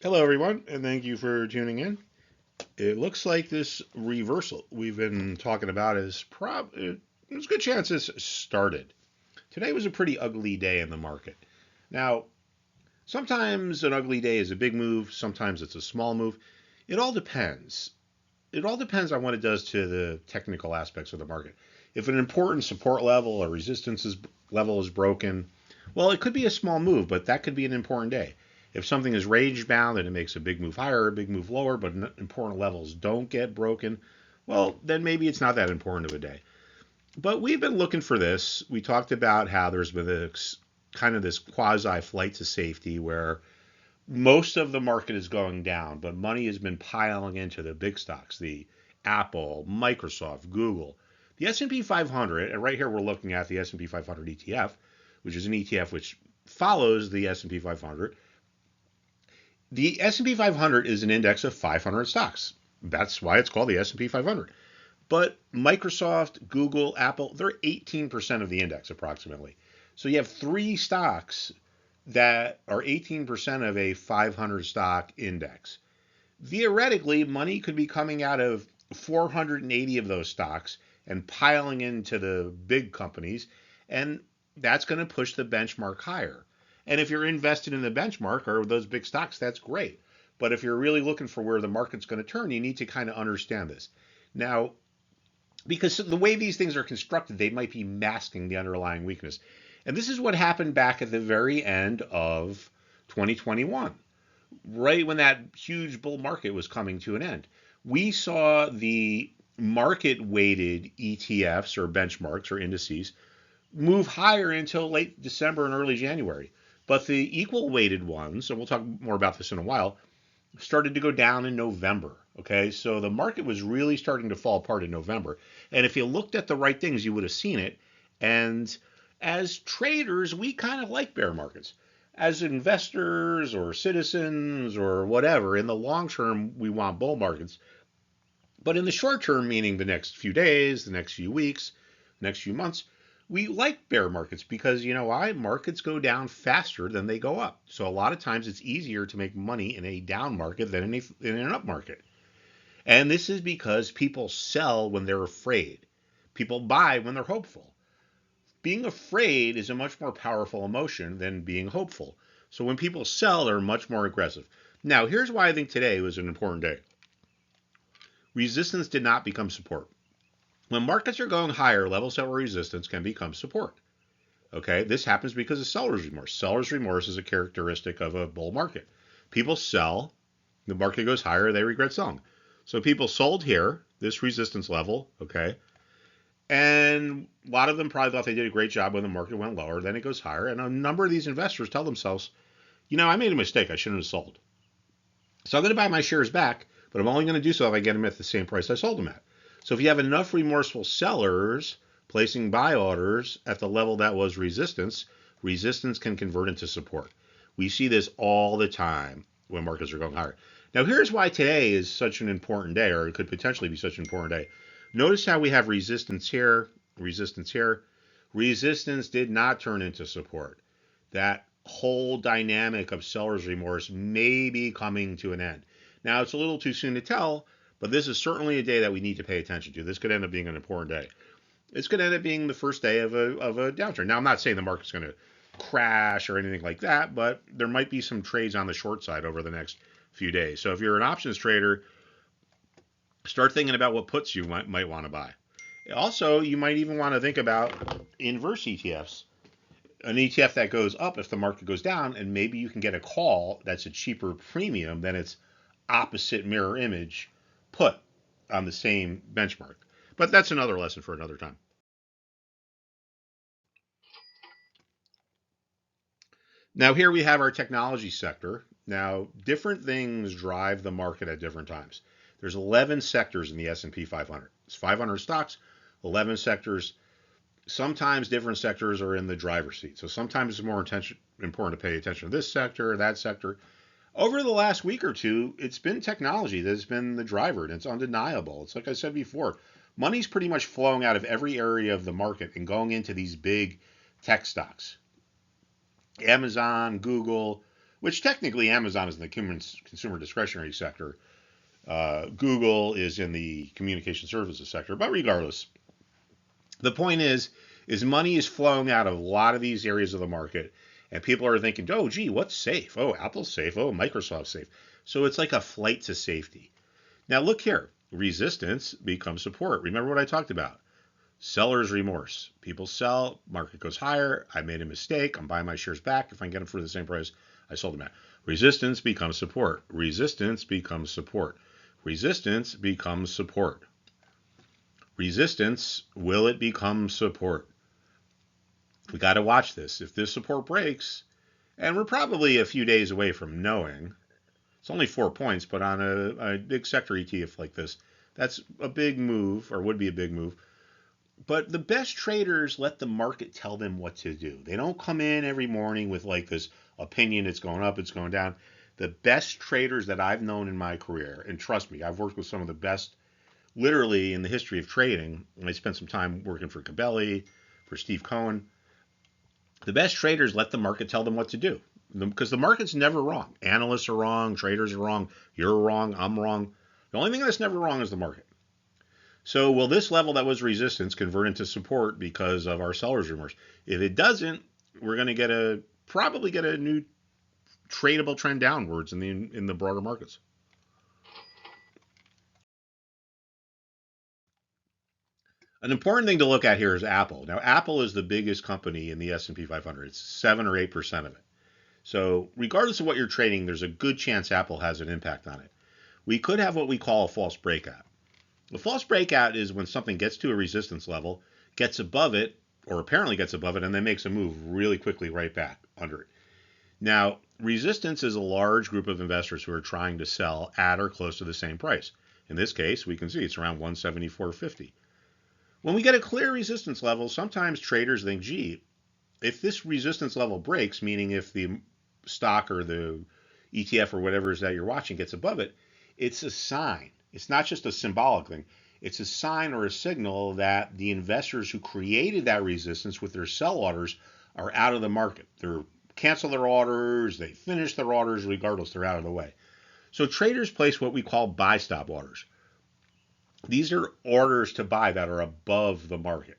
Hello, everyone, and thank you for tuning in. It looks like this reversal we've been talking about there's a good chance it's started. Today was a pretty ugly day in the market. Now, sometimes an ugly day is a big move, sometimes it's a small move. It all depends. It all depends on what it does to the technical aspects of the market. If an important support level or level is broken, well, it could be a small move, but that could be an important day. If something is range bound and it makes a big move higher or a big move lower, but important levels don't get broken, well, then maybe it's not that important of a day. But we've been looking for this. We talked about how there's been this kind of this quasi flight to safety where most of the market is going down, but money has been piling into the big stocks, the Apple, Microsoft, Google, the S&P 500, and right here we're looking at the S&P 500 ETF, which is an ETF which follows the S&P 500. The S&P 500 is an index of 500 stocks. That's why it's called the S&P 500. But Microsoft, Google, Apple, they're 18% of the index approximately. So you have three stocks that are 18% of a 500 stock index. Theoretically, money could be coming out of 480 of those stocks and piling into the big companies, and that's going to push the benchmark higher. And if you're invested in the benchmark or those big stocks, that's great. But if you're really looking for where the market's going to turn, you need to kind of understand this. Now, because the way these things are constructed, they might be masking the underlying weakness. And this is what happened back at the very end of 2021, right when that huge bull market was coming to an end. We saw the market weighted ETFs or benchmarks or indices move higher until late December and early January. But the equal weighted ones, and we'll talk more about this in a while, started to go down in November. Okay, so the market was really starting to fall apart in November. And if you looked at the right things, you would have seen it. And as traders, we kind of like bear markets. As investors or citizens or whatever, in the long term, we want bull markets. But in the short term, meaning the next few days, the next few weeks, next few months, we like bear markets because you know why? Markets go down faster than they go up. So a lot of times it's easier to make money in a down market than in an up market. And this is because people sell when they're afraid. People buy when they're hopeful. Being afraid is a much more powerful emotion than being hopeful. So when people sell, they're much more aggressive. Now, here's why I think today was an important day. Resistance did not become support. When markets are going higher, levels that were resistance can become support. Okay, this happens because of seller's remorse. Seller's remorse is a characteristic of a bull market. People sell, the market goes higher, they regret selling. So people sold here, this resistance level, okay, and a lot of them probably thought they did a great job when the market went lower. Then it goes higher, and a number of these investors tell themselves, you know, I made a mistake. I shouldn't have sold. So I'm going to buy my shares back, but I'm only going to do so if I get them at the same price I sold them at. So if you have enough remorseful sellers placing buy orders at the level that was resistance, resistance can convert into support. We see this all the time when markets are going higher. Now, here's why today is such an important day, or it could potentially be such an important day. Notice how we have resistance here, resistance here. Resistance did not turn into support. That whole dynamic of seller's remorse may be coming to an end. Now, it's a little too soon to tell, but this is certainly a day that we need to pay attention to. This could end up being an important day. It's going to end up being the first day of a downturn. Now, I'm not saying the market's going to crash or anything like that, but there might be some trades on the short side over the next few days. So if you're an options trader, start thinking about what puts you might want to buy. Also, you might even want to think about inverse ETFs. An ETF that goes up if the market goes down, and maybe you can get a call that's a cheaper premium than its opposite mirror image put on the same benchmark. But that's another lesson for another time. Now, here we have our technology sector. Now, different things drive the market at different times. There's 11 sectors in the S&P 500. It's 500 stocks, 11 sectors. Sometimes different sectors are in the driver's seat. So sometimes it's more important to pay attention to this sector, that sector. Over the last week or two, it's been technology that's been the driver, and it's undeniable. It's like I said before, money's pretty much flowing out of every area of the market and going into these big tech stocks. Amazon, Google, which technically Amazon is in the consumer discretionary sector. Google is in the communication services sector. But regardless, the point is money is flowing out of a lot of these areas of the market, and people are thinking, oh, gee, what's safe? Oh, Apple's safe. Oh, Microsoft's safe. So it's like a flight to safety. Now look here, resistance becomes support. Remember what I talked about? Seller's remorse. People sell, market goes higher. I made a mistake. I'm buying my shares back. If I can get them for the same price, I sold them at. Resistance becomes support. Resistance becomes support. Resistance becomes support. Resistance, will it become support? We got to watch this. If this support breaks, and we're probably a few days away from knowing, it's only 4 points, but on a big sector ETF like this, that's a big move, or would be a big move. But the best traders let the market tell them what to do. They don't come in every morning with like this opinion, it's going up, it's going down. The best traders that I've known in my career, and trust me, I've worked with some of the best literally in the history of trading, and I spent some time working for Cabelli, for Steve Cohen. The best traders let the market tell them what to do, because the market's never wrong. Analysts are wrong, traders are wrong, you're wrong, I'm wrong. The only thing that's never wrong is the market. So will this level that was resistance convert into support because of our seller's remorse? If it doesn't, we're going to probably get a new tradable trend downwards in the broader markets. An important thing to look at here is Apple. Now, Apple is the biggest company in the S&P 500. It's 7 or 8% of it. So regardless of what you're trading, there's a good chance Apple has an impact on it. We could have what we call a false breakout. A false breakout is when something gets to a resistance level, gets above it, or apparently gets above it, and then makes a move really quickly right back under it. Now, resistance is a large group of investors who are trying to sell at or close to the same price. In this case, we can see it's around 174.50. When we get a clear resistance level, sometimes traders think, gee, if this resistance level breaks, meaning if the stock or the ETF or whatever it is that you're watching gets above it, it's a sign. It's not just a symbolic thing. It's a sign or a signal that the investors who created that resistance with their sell orders are out of the market. They're cancel their orders, they finish their orders, regardless, they're out of the way. So traders place what we call buy stop orders. These are orders to buy that are above the market.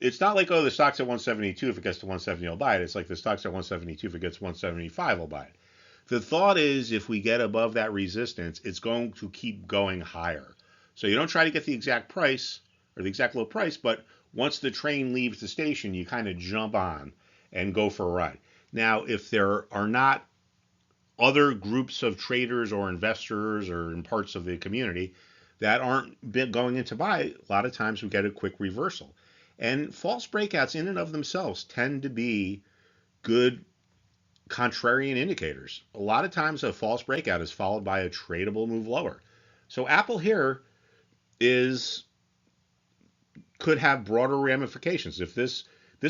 It's not like, oh, the stock's at 172, if it gets to 170, I'll buy it. It's like the stock's at 172, if it gets 175, I'll buy it. The thought is if we get above that resistance, it's going to keep going higher. So you don't try to get the exact price or the exact low price, but once the train leaves the station, you kind of jump on and go for a ride. Now, if there are not other groups of traders or investors or in parts of the community that aren't going in to buy, a lot of times we get a quick reversal. And false breakouts in and of themselves tend to be good contrarian indicators. A lot of times a false breakout is followed by a tradable move lower. So Apple here could have broader ramifications. If this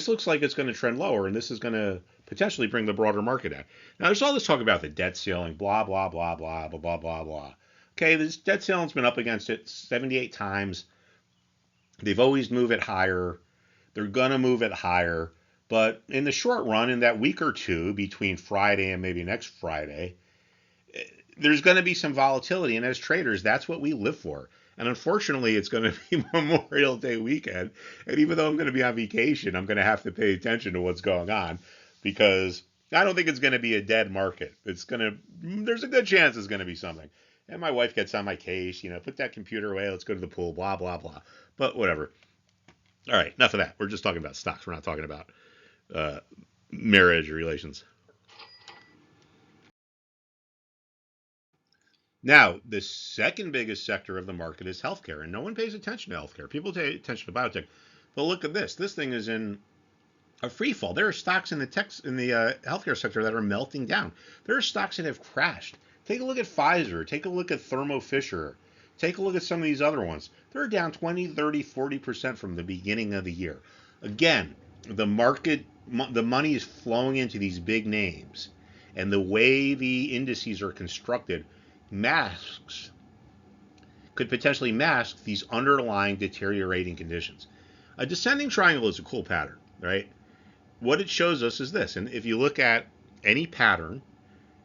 looks like it's going to trend lower, and this is going to potentially bring the broader market down. Now there's all this talk about the debt ceiling, blah blah blah blah blah blah blah blah. Okay, this debt ceiling's been up against it 78 times. They've always moved it higher. They're gonna move it higher. But in the short run, in that week or two between Friday and maybe next Friday, there's going to be some volatility. And as traders, that's what we live for. And unfortunately, it's going to be Memorial Day weekend. And even though I'm going to be on vacation, I'm going to have to pay attention to what's going on because I don't think it's going to be a dead market. There's a good chance it's going to be something. And my wife gets on my case, put that computer away, let's go to the pool, blah, blah, blah. But whatever. All right, enough of that. We're just talking about stocks. We're not talking about marriage or relations. Now, the second biggest sector of the market is healthcare, and no one pays attention to healthcare. People pay attention to biotech, but look at this. This thing is in a free fall. There are stocks in the healthcare sector that are melting down. There are stocks that have crashed. Take a look at Pfizer. Take a look at Thermo Fisher. Take a look at some of these other ones. They're down 20, 30, 40% from the beginning of the year. Again, the money is flowing into these big names, and the way the indices are constructed could potentially mask these underlying deteriorating conditions. A descending triangle is a cool pattern, right? What it shows us is this, and if you look at any pattern,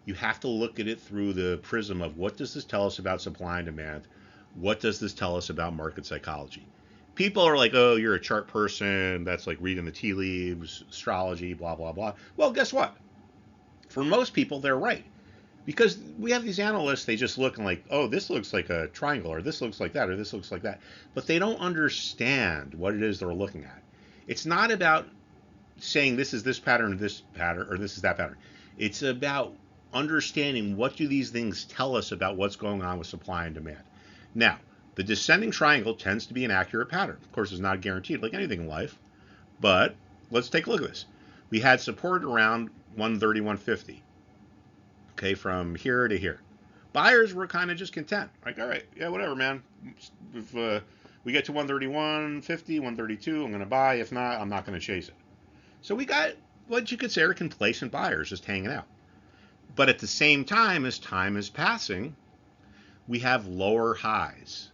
You have to look at it through the prism of what does this tell us about supply and demand? What does this tell us about market psychology? People are like, oh, you're a chart person. That's like reading the tea leaves, astrology, blah, blah, blah. Well, guess what? For most people, they're right. Because we have these analysts, they just look and like, oh, this looks like a triangle, or this looks like that, or this looks like that. But they don't understand what it is they're looking at. It's not about saying this is this pattern, or this is that pattern. It's about understanding what do these things tell us about what's going on with supply and demand. Now, the descending triangle tends to be an accurate pattern. Of course, it's not guaranteed like anything in life, but let's take a look at this. We had support around 130, 150. Okay, from here to here. Buyers were kind of just content. Like, all right, yeah, whatever, man. If we get to 131, 50, 132, I'm going to buy. If not, I'm not going to chase it. So we got what you could say are complacent buyers just hanging out. But at the same time, as time is passing, we have lower highs.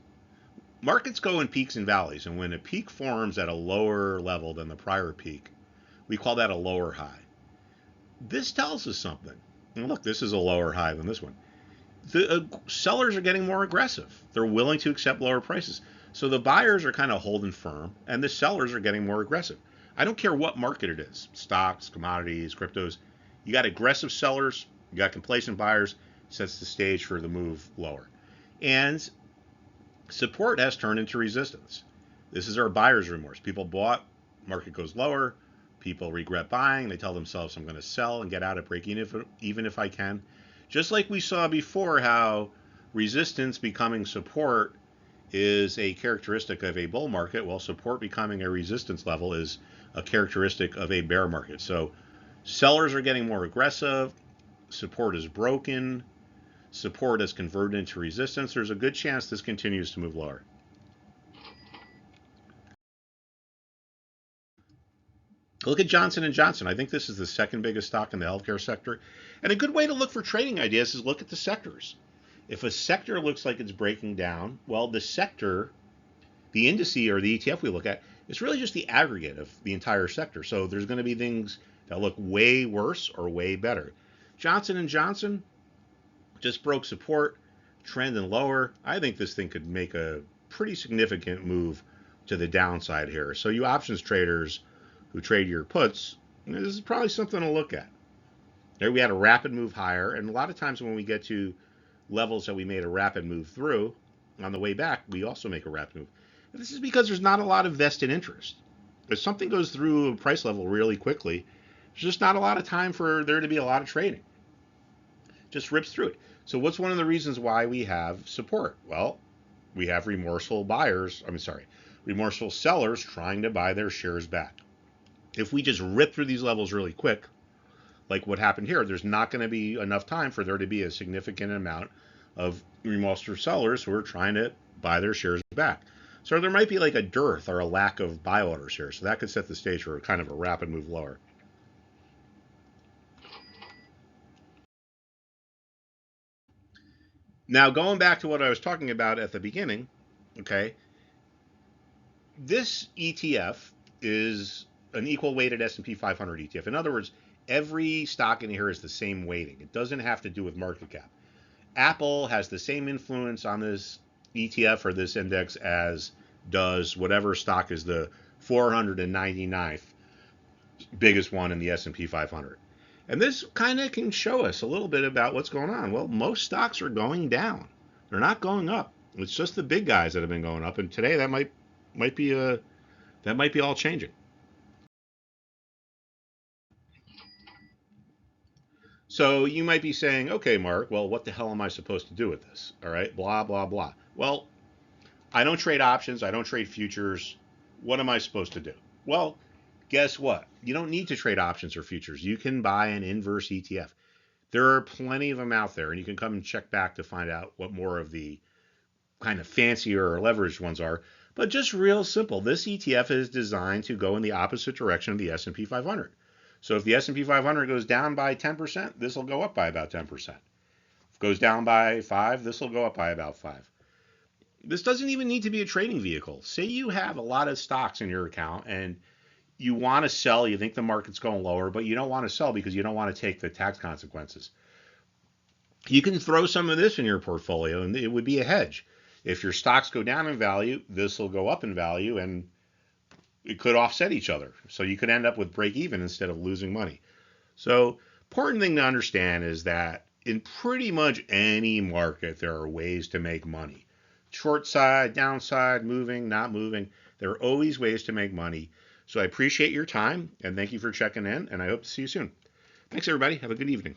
Markets go in peaks and valleys, and when a peak forms at a lower level than the prior peak, we call that a lower high. This tells us something. And look, this is a lower high than this one. The sellers are getting more aggressive. They're willing to accept lower prices. So the buyers are kind of holding firm, and the sellers are getting more aggressive. I don't care what market it is, stocks, commodities, cryptos. You got aggressive sellers, you got complacent buyers, sets the stage for the move lower. And support has turned into resistance. This is our buyer's remorse. People bought, market goes lower, people regret buying, they tell themselves I'm going to sell and get out at break even if I can. Just like we saw before how resistance becoming support is a characteristic of a bull market, well, support becoming a resistance level is a characteristic of a bear market. So sellers are getting more aggressive, support is broken, support has converted into resistance. There's a good chance this continues to move lower. Look at Johnson & Johnson. I think this is the second biggest stock in the healthcare sector. And a good way to look for trading ideas is look at the sectors. If a sector looks like it's breaking down, well, the sector, the indice or the ETF we look at, is really just the aggregate of the entire sector. So there's going to be things that look way worse or way better. Johnson & Johnson just broke support, trending lower. I think this thing could make a pretty significant move to the downside here. So you options traders who trade your puts, this is probably something to look at. There we had a rapid move higher, and a lot of times when we get to levels that we made a rapid move through, on the way back, we also make a rapid move. And this is because there's not a lot of vested interest. If something goes through a price level really quickly, there's just not a lot of time for there to be a lot of trading. Just rips through it. So what's one of the reasons why we have support? Well, we have remorseful sellers trying to buy their shares back. If we just rip through these levels really quick, like what happened here, there's not going to be enough time for there to be a significant amount of remorseful sellers who are trying to buy their shares back. So there might be like a dearth or a lack of buy orders here. So that could set the stage for kind of a rapid move lower. Now, going back to what I was talking about at the beginning, okay, this ETF is an equal weighted S&P 500 ETF. In other words, every stock in here is the same weighting. It doesn't have to do with market cap. Apple has the same influence on this ETF or this index as does whatever stock is the 499th biggest one in the S&P 500. And this kind of can show us a little bit about what's going on. Well, most stocks are going down. They're not going up. It's just the big guys that have been going up, and today that might be all changing. So you might be saying, okay, Mark, well, what the hell am I supposed to do with this? All right, blah, blah, blah. Well, I don't trade options. I don't trade futures. What am I supposed to do? Well, guess what? You don't need to trade options or futures. You can buy an inverse ETF. There are plenty of them out there, and you can come and check back to find out what more of the kind of fancier or leveraged ones are. But just real simple, this ETF is designed to go in the opposite direction of the S&P 500. So if the S&P 500 goes down by 10%, this will go up by about 10%. If it goes down by 5, this will go up by about 5. This doesn't even need to be a trading vehicle. Say you have a lot of stocks in your account and you want to sell, you think the market's going lower, but you don't want to sell because you don't want to take the tax consequences. You can throw some of this in your portfolio and it would be a hedge. If your stocks go down in value, this will go up in value and it could offset each other. So you could end up with break even instead of losing money. So, important thing to understand is that in pretty much any market, there are ways to make money. Short side, downside, moving, not moving. There are always ways to make money. So I appreciate your time and thank you for checking in, and I hope to see you soon. Thanks, everybody. Have a good evening.